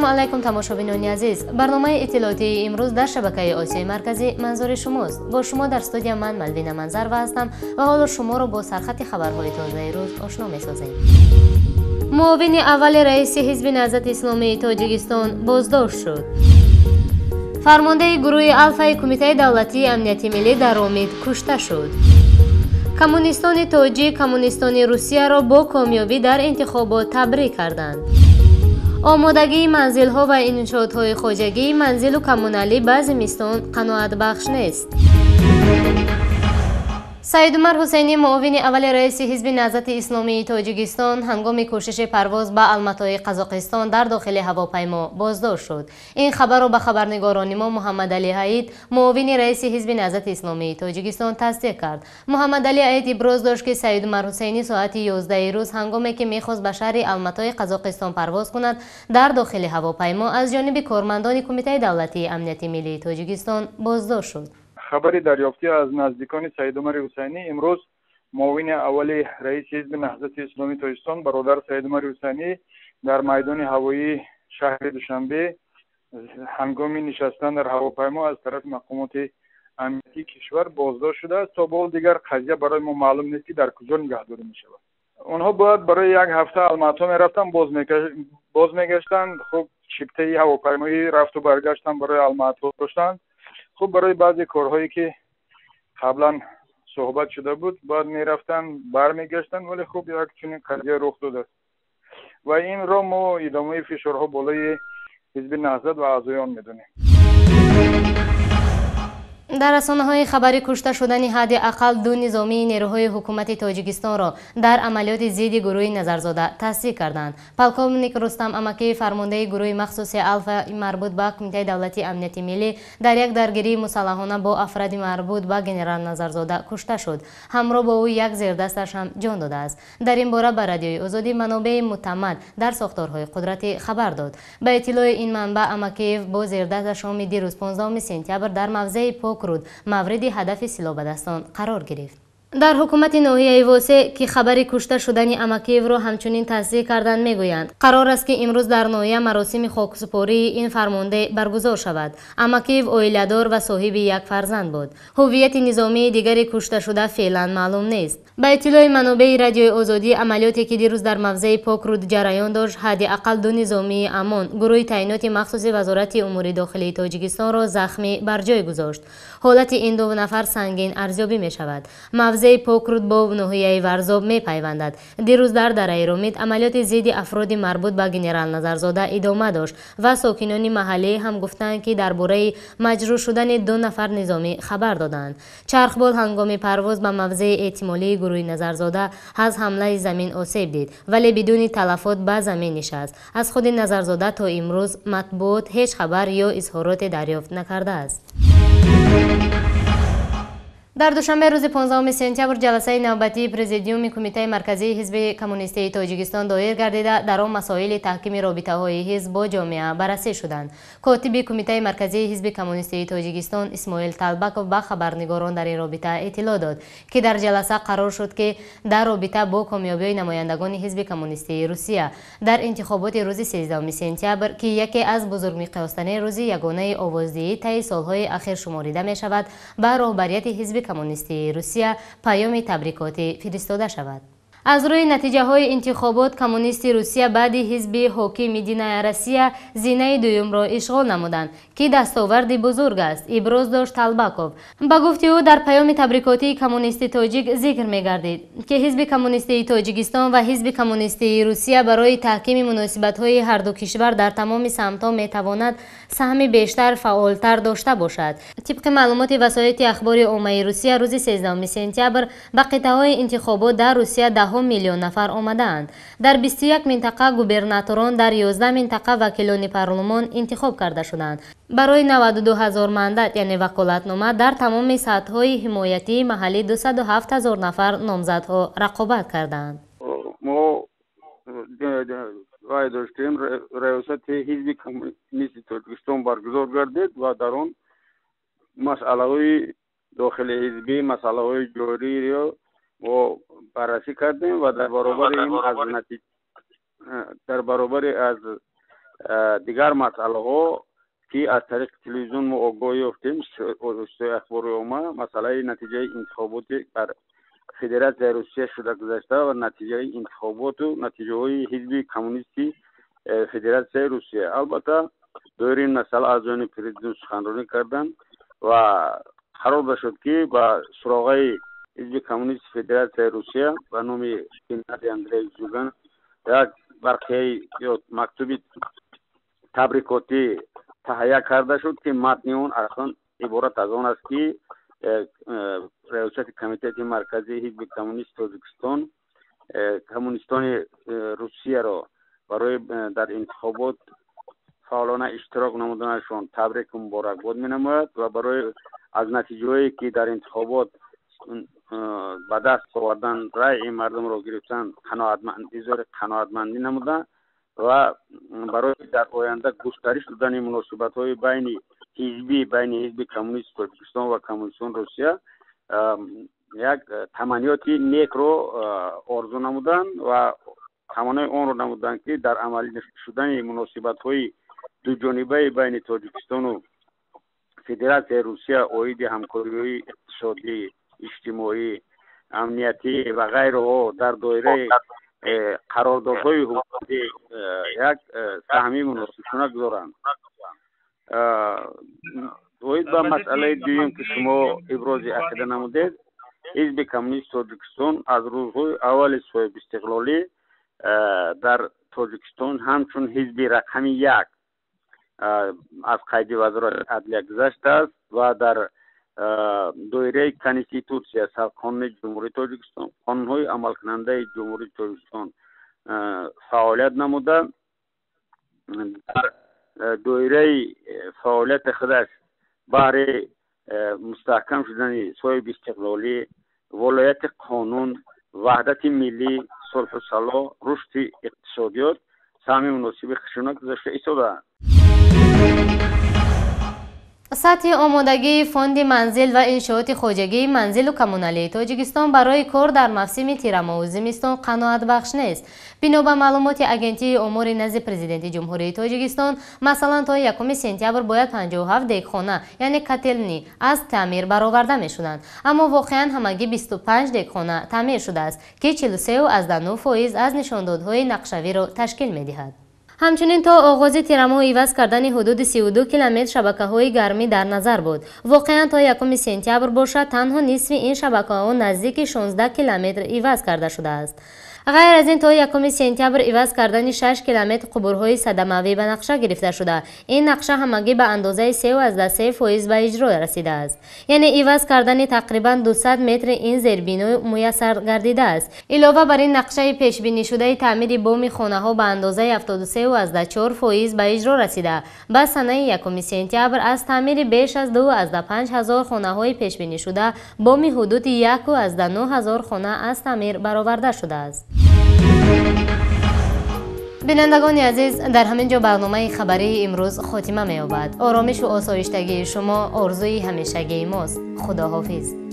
ассалому алайкум тамошобинони азиз. барномаи иттилоотии имрӯз дар шабакаи осияи марказӣ манзури шумост. бо шумо дар студия ман Малвина Манзарова ҳастам ва ҳоло шуморо бо сархати хабарҳои тозаи рӯз ошно месозем. муовини аввали раиси ҳизби наҳзати исломии тоҷикистон боздошт шуд. фармондаи гурӯҳи алфаи кумитаи давлатии амнияти миллӣ дар Омид кушта шуд. коммунистони тоҷик коммунистони Русияро бо комёбӣ дар интихобот табрик карданд. омодагии манзилҳо ва иншоотҳои хоҷагӣ, манзилу коммуналӣ ба зимистон қаноатбахш нест. Саидумар Ҳусейнӣ, муовини аввали раиси ҳизби наҳзати исломии тоҷикистон, ҳангоми кӯшиши парвоз ба Алматои Қазоқистон дар дохили ҳавопаймо боздошт шуд. Ин хабарро ба хабарнигорони мо Муҳаммадалӣ Аид, муовини раиси ҳизби наҳзати исломии тоҷикистон тасдиқ кард. Муҳаммадалӣ Аид иброз дошт, ки Саидумар Ҳусейнӣ соати 11 рӯз ҳангоме ки мехост ба шаҳри Алматои Қазоқистон парвоз кунад, дар дохили ҳавопаймо аз ҷониби кормандони Кумитаи давлатии амнияти миллии тоҷикистон боздошт шуд. خبری دریافتی از نزدیکان سیدعمر حسینی امروز معاون اول رئیس حزب نهضت اسلامی تاجیکستان برادر سیدعمر حسینی در میدان هوایی شهر دوشنبه هنگام نشستن در هواپیما از طرف مقامات امنیتی کشور بازداشت شده است. تا به حال دیگر قضیه برای ما معلوم نیست که در کجا نگهداری میشود. آنها باید برای یک هفته الماتا میرفتن، باز میگشتن. خب شیفته هواپیمایی رفت و برگشتن برای الماتا داشتن. خب برای بعضی کارهایی که قبلا صحبت شده بود بعد میرفتن برمیگشتن، ولی خب یک چنین قضیه رخ داده و این را ما ادامه فشارها بالای حزب نهضت و اعضایان میدونیم. дар расонаҳои хабари кушта шудани ҳадди ақал 2 низомии нерӯҳои ҳукумати Тоҷикистонро дар амалиёти зидди гурӯҳи Назарзода тасдиқ карданд. Полковник Рустам Амакиев, фармондаи гурӯҳи махсуси Алфа марбут ба Кумитаи давлатии амнияти миллӣ, дар як даргирии мусаллаҳона бо афради марбут ба генерал Назарзода кушта шуд. ҳамроҳ бо ӯ як зердасташ ҳам ҷон додааст. дар ин бора ба Радиои Озодӣ манобеи муътамад дар сохторҳои қудратӣ хабар дод. ба иттилои ин манбаъ, Амакиев бо зердасташ шоми дирӯз 15 сентябр дар мавзеи Покруд мавриди ҳадафи силобадастон қарор гирифт. дар ҳукумати ноҳияи Восеъ, ки хабари кушта шудани Амакиевро ҳамчунин тасдиқ карданд, мегӯянд қарор аст, ки имрӯз дар ноҳия маросими хоксупории ин фармонда баргузор шавад. Амакиев оиладор ва соҳиби як фарзанд буд. ҳуввияти низомии дигари кушташуда феълан маълум нест. ба иттилои манобеи Радиои Озодӣ, амалиёте ки дирӯз дар мавзеи Покруд ҷараён дошт, ҳадди ақал 2 низомии амон, гурӯҳи таъиноти махсуси Вазорати умури дохилии Тоҷикистонро захмӣ бар ҷой гузошт. ҳолати ин 2 нафар сангин арзёбӣ мешавад. мавзеи Покруд бо ноҳияи Варзоб мепайвандад. дирӯз дар дараи Ромид амалиёти зидди афроди марбут ба генерал Назарзода идома дошт ва сокинони маҳаллӣ ҳам гуфтанд, ки дар бораи маҷрӯҳ шудани 2 нафар низомӣ хабар доданд. Чархбол ҳангоми парвоз ба мавзеи эҳтимолии гурӯҳи Назарзода аз ҳамлаи замин осеб дид, вале бидуни талафот ба замин нишаст. аз худи Назарзода то имрӯз матбуот ҳеҷ хабар ё изҳороте дарёфт накардааст. дар душанбе рӯзи 15 сентябр ҷаласаи навбатии президиуми Кумитаи марказии ҳизби коммунистии Тоҷикистон доир гардида, дар он масоили таҳкими робитаҳои ҳизб бо ҷомеа баррасӣ шуданд. котиби Кумитаи марказии ҳизби коммунистии Тоҷикистон Исмоил Талбаков ба хабарнигорон дар ин робита иттилоъ дод, ки дар ҷаласа қарор шуд, ки дар робита бо комёбиҳои намояндагони ҳизби коммунистии Русия дар интихоботи рӯзи 13 сентябр, ки яке аз бузургмиқёстанаи рӯзи ягонаи овоздиҳӣ таи солҳои ахир шуморида мешавад, ба роҳбарияти ҳизби коммунистии Русия паёми табрикотӣ фиристода шавад. аз рӯи натиҷаҳои интихобот, коммунисти Русия баъди ҳизби ҳоким Единая Россия зинаи дуюмро ишғол намуданд, ки дастоварди бузург аст, иброз дошт Талбаков. ба гуфти ӯ, дар паёми табрикотии коммунисти тоҷик зикр мегардид, ки ҳизби коммунистии Тоҷикистон ва ҳизби коммунистии Русия барои таҳкими муносибатҳои ҳарду кишвар дар тамоми самтҳо метавонад саҳми бештар, фаъолтар дошта бошад. тибқи маълумоти васоити ахбори оммаи Русия, рӯзи 13 сентябр ба қитъаҳои интихобот дар Русия 10 миллион нафар омадаанд. дар 21 минтақа губернаторон, дар 11 минтақа вакилони парлумон интихоб карда шуданд. барои 92 000 мандат, яъне ваколатнома, дар тамоми сатҳҳои ҳимоятии маҳаллӣ 207 000 нафар номзадҳо рақобат карданд. мо вай доштем раёсати ҳизби коммунисти Тоҷикистон баргузор гардид ва дар он масъалаҳои дохили ҳизбӣ, масъалаҳои ҷориро мо баррасӣ кардем ва дар баробари аз дигар масъалаҳо ки аз тариқи телевизион мо огоҳӣ ёфтем рӯстои ахбори омма масъалаи натиҷаи интихоботи бар федератсияи русия шуда гузашта ва натиҷаи интихоботу натиҷаҳои ҳизби коммунисти федератсияи русия. албатта доираи ин масъала аъзоёни президент суханронӣ карданд ва қарор ба шуд ки ба суроғаи ҳизби коммунисти федератсияи русия ба номи Геннадий Андреевич Зюган як барқияи ё мактуби табрикотӣ таҳия карда шуд ки матни он аслан иборат аз он аст ки раёсати комитети марказии ҳизби коммунисти Тоҷикистон коммунистони Русияро барои дар интихобот фаъолона иштирок намуданашон табрику муборакбод менамояд ва барои аз натиҷаҳое ки дар интихобот ба даст овардан райи мардумро гирифтан изҳори қаноатмандӣ намуданд ва барои дар оянда густариш додани муносибатҳои байни ҳизби коммунисти Тоҷикистон ва коммунистон Русия як таманниёти некро орзу намуданд ва таманнои онро намуданд ки дар амалӣ шудани муносибатҳои дуҷонибаи байни Тоҷикистону федератсияи Русия оиди ҳамкориҳои иқтисодӣ, иҷтимоӣ, амниятӣ ва ғайраҳо дар доираи қарордодҳои ҳукуматӣ як саҳми муносибшуна гузоранд. оид ба масъалаи дуюм ки шумо ибрози ақида намудед, ҳизби коммунисти Тоҷикистон аз рӯзҳои аввали соҳибистиқлолӣ дар Тоҷикистон ҳамчун ҳизби рақами 1 аз қайди вазорати адлия гузаштааст ва дар доираи конститутсия сарқонуни ҷумҳурии Тоҷикистон, қонунҳои амалкунандаи ҷумҳурии Тоҷикистон фаъолият намуда дар доираи фаъолияти худаш баҳри мустаҳкам шудани соҳиби истиқлолӣ, волояти қонун, ваҳдати миллӣ, сулҳу салоҳ, рушди иқтисодиёт саҳми муносиби хушуна гузашта истодаанд. سطح آمادگی فوند منزل و انشاءات خواجگی منزل و کمونالی تاجیکستان برای کار در موسم تیرما و زمستان قناعت بخش نیست. بنا به معلومات اگنتی امور نزد پرزیدنت جمهوری تاجیکستان، مثلا تا 1 سپتامبر باید 57 دهخانه یعنی کتلنی از تعمیر برآورده میشدند، اما واقعا همگی 25 دهخانه تعمیر شده است که 43.9% از نشاندادهای نقشه‌ای را تشکیل می‌دهد. همچنین تا آغاز تیرما عوض کردن حدود 32 کیلومتر شبکه‌های گرمی در نظر بود. واقعا تا 1 سپتامبر باشد تنها نصف این شبکه‌ها نزدیک 16 کیلومتر عوض کرده شده است. غیر از این تا 1 سپتامبر عوض کردن 6 کیلومتر قبورهای صدموی به نقشه گرفته شده. این نقشه همگی به اندازه 3.3% به اجرا رسیده است. یعنی عوض کردن تقریبا 200 متر این زیربنا میسر گردیده است. علاوه بر این نقشه پیش بینی شده تعمیر بام خانه‌ها به اندازه 73.4% به اجرا رسیده. با سنه 1 سپتامبر از تعمیر بیش از 2,500 خانه‌های پیش بینی شده بام حدود 1,900 خانه از تعمیر برآورده شده است. بینندگان عزیز، در همین جا برنامه خبری امروز خاتمه می‌یابد. آرامش و آسایشتگی شما آرزوی همیشگی ماست. خداحافظ.